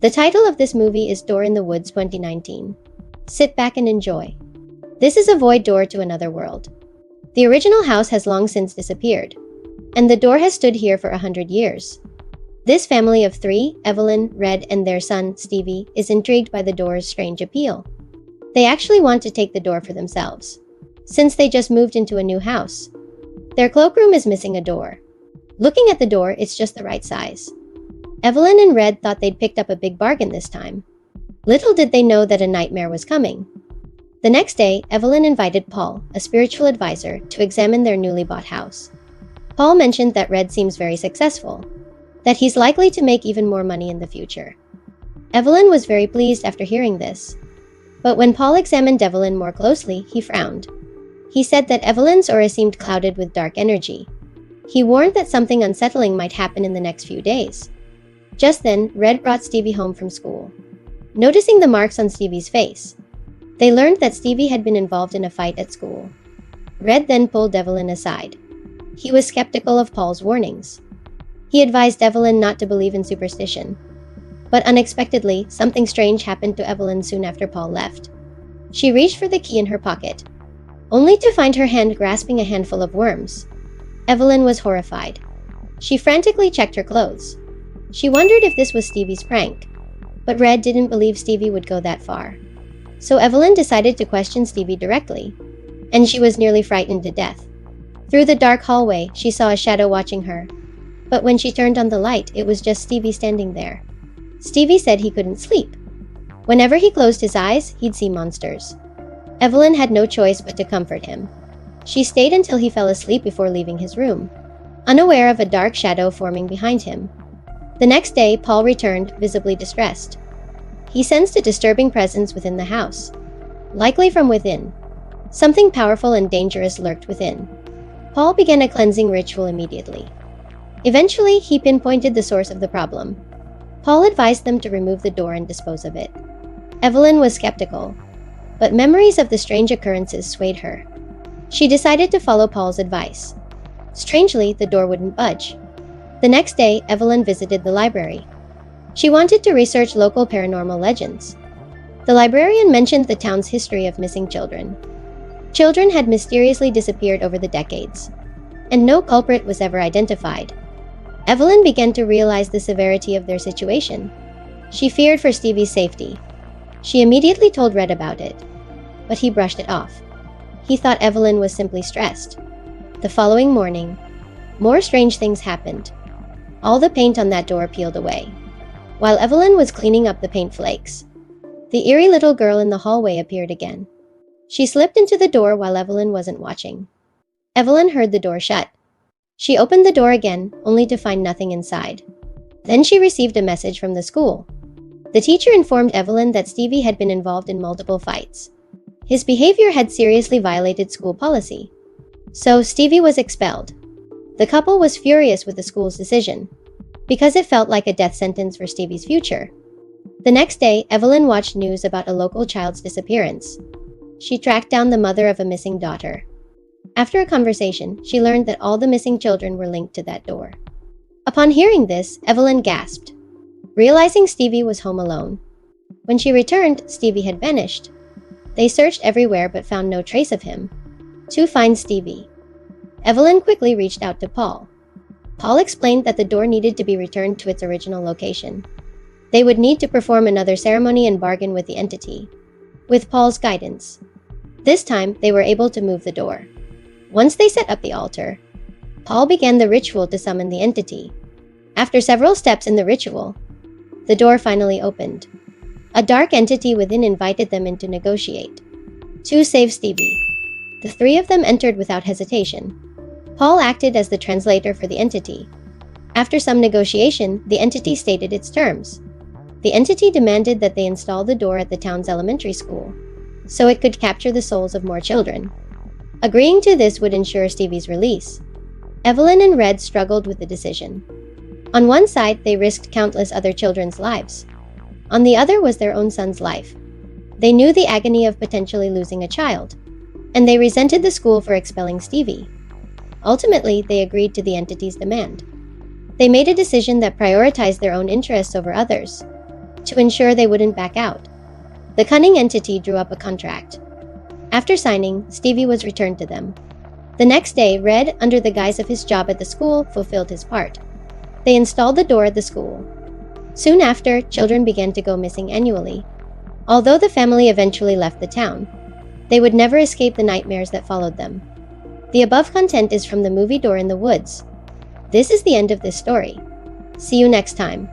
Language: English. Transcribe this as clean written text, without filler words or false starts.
The title of this movie is Door in the Woods 2019. Sit back and enjoy. This is a void door to another world. The original house has long since disappeared, and the door has stood here for 100 years. This family of three, Evelyn, Red, and their son, Stevie, is intrigued by the door's strange appeal. They actually want to take the door for themselves, since they just moved into a new house. Their cloakroom is missing a door. Looking at the door, it's just the right size. Evelyn and Red thought they'd picked up a big bargain this time. Little did they know that a nightmare was coming. The next day, Evelyn invited Paul, a spiritual advisor, to examine their newly bought house. Paul mentioned that Red seems very successful, that he's likely to make even more money in the future. Evelyn was very pleased after hearing this. But when Paul examined Evelyn more closely, he frowned. He said that Evelyn's aura seemed clouded with dark energy. He warned that something unsettling might happen in the next few days. Just then, Red brought Stevie home from school. Noticing the marks on Stevie's face, they learned that Stevie had been involved in a fight at school. Red then pulled Evelyn aside. He was skeptical of Paul's warnings. He advised Evelyn not to believe in superstition. But unexpectedly, something strange happened to Evelyn soon after Paul left. She reached for the key in her pocket, only to find her hand grasping a handful of worms. Evelyn was horrified. She frantically checked her clothes. She wondered if this was Stevie's prank, but Red didn't believe Stevie would go that far. So Evelyn decided to question Stevie directly, and she was nearly frightened to death. Through the dark hallway, she saw a shadow watching her, but when she turned on the light, it was just Stevie standing there. Stevie said he couldn't sleep. Whenever he closed his eyes, he'd see monsters. Evelyn had no choice but to comfort him. She stayed until he fell asleep before leaving his room, unaware of a dark shadow forming behind him. The next day, Paul returned, visibly distressed. He sensed a disturbing presence within the house, likely from within. Something powerful and dangerous lurked within. Paul began a cleansing ritual immediately. Eventually, he pinpointed the source of the problem. Paul advised them to remove the door and dispose of it. Evelyn was skeptical, but memories of the strange occurrences swayed her. She decided to follow Paul's advice. Strangely, the door wouldn't budge. The next day, Evelyn visited the library. She wanted to research local paranormal legends. The librarian mentioned the town's history of missing children. Children had mysteriously disappeared over the decades, and no culprit was ever identified. Evelyn began to realize the severity of their situation. She feared for Stevie's safety. She immediately told Red about it, but he brushed it off. He thought Evelyn was simply stressed. The following morning, more strange things happened. All the paint on that door peeled away. While Evelyn was cleaning up the paint flakes, the eerie little girl in the hallway appeared again. She slipped into the door while Evelyn wasn't watching. Evelyn heard the door shut. She opened the door again, only to find nothing inside. Then she received a message from the school. The teacher informed Evelyn that Stevie had been involved in multiple fights. His behavior had seriously violated school policy. So Stevie was expelled. The couple was furious with the school's decision, because it felt like a death sentence for Stevie's future. The next day, Evelyn watched news about a local child's disappearance. She tracked down the mother of a missing daughter. After a conversation, she learned that all the missing children were linked to that door. Upon hearing this, Evelyn gasped, realizing Stevie was home alone. When she returned, Stevie had vanished. They searched everywhere but found no trace of him. To find Stevie, Evelyn quickly reached out to Paul. Paul explained that the door needed to be returned to its original location. They would need to perform another ceremony and bargain with the entity. With Paul's guidance, this time they were able to move the door. Once they set up the altar, Paul began the ritual to summon the entity. After several steps in the ritual, the door finally opened. A dark entity within invited them in to negotiate, to save Stevie. The three of them entered without hesitation. Paul acted as the translator for the entity. After some negotiation, the entity stated its terms. The entity demanded that they install the door at the town's elementary school, so it could capture the souls of more children. Agreeing to this would ensure Stevie's release. Evelyn and Red struggled with the decision. On one side, they risked countless other children's lives. On the other was their own son's life. They knew the agony of potentially losing a child, and they resented the school for expelling Stevie. Ultimately, they agreed to the entity's demand. They made a decision that prioritized their own interests over others. to ensure they wouldn't back out. The cunning entity drew up a contract. After signing, Stevie was returned to them. The next day, Red, under the guise of his job at the school, fulfilled his part. They installed the door at the school. Soon after, children began to go missing annually. Although the family eventually left the town, they would never escape the nightmares that followed them. The above content is from the movie Door in the Woods. This is the end of this story. See you next time.